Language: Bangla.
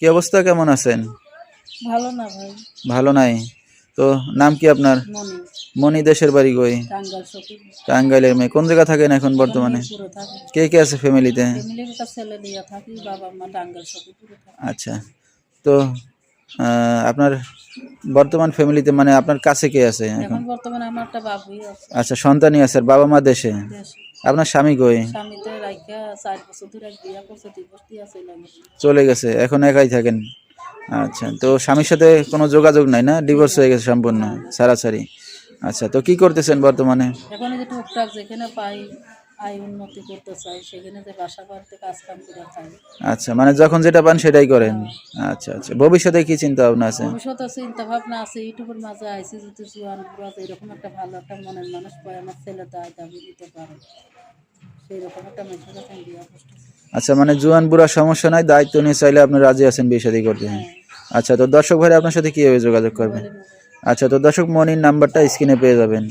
কি অবস্থা, কেমন আছেন? ভালো না ভাই। ভালো নাই? তো নাম কি আপনার? মনি। মনি, দেশের বাড়ি কই? টাঙ্গাইল সখীপুর। টাঙ্গাইলের মেয়ে। কোন জায়গা থাকেন এখন এখন বর্তমানে? মিরপুরে থাকি। কে কে আছে ফ্যামিলিতে? ফ্যামিলির কাছে ছেলে নিয়ে থাকি, বাবা মা টাঙ্গাইল সখীপুরে থাকে। আচ্ছা, তো আপনার বর্তমান ফ্যামিলিতে মানে আপনার কাছে কে আছে এখন? এখন বর্তমানে আমার একটা বাবুই আছে আচ্ছা, সন্তানই আছে, আর বাবা মা দেশে। দেশে। আপনার স্বামী কই? স্বামীতে রাইখা 4 বছর ধরে বিয়া করছে, ডিভোর্স দিয়া চলে গেছে। চলে গেছে, এখন একাই থাকেন। আচ্ছা, তো স্বামীর সাথে কোনো যোগাযোগ নাই না? ডিভোর্স হয়ে গেছে সম্পূর্ণ, ছাড়াছাড়ি। আচ্ছা, তো কি করতেছেন বর্তমানে? এখন এই যে টুকটাক যেখানে পাই আয় উন্নতি করতে চাই, সেখানে যে বাসা বাড়িতে কাজ কাম করে খাই। আচ্ছা, মানে যখন যেটা পান সেটাই করেন। আচ্ছা আচ্ছা, ভবিষ্যতে কি চিন্তা ভাবনা আছে? ভবিষ্যতে চিন্তা ভাবনা আছে, ইউটিউবের মাঝে আইসি যদি জোয়ান বুড়া এরকম একটা ভালো একটা মনের মানুষ পায়, আমার ছেলে দায় দাবি দিতে পারে, সেই রকম একটা মানুষের কাছে আমি বিয়া করতেছি। আচ্ছা, মানে জুয়ান বুড়া সমস্যা নাই, দায়িত্ব নিয়ে চাইলে আপনি রাজি আছেন বিয়ে শাদী করতে? হ্যাঁ। আচ্ছা, তো দর্শক ভাই আপনার সাথে কিভাবে যোগাযোগ করবেন? মোবাইলে মোবাইল। আচ্ছা, তো দর্শক, মনির নাম্বারটা স্ক্রিনে পেয়ে যাবেন।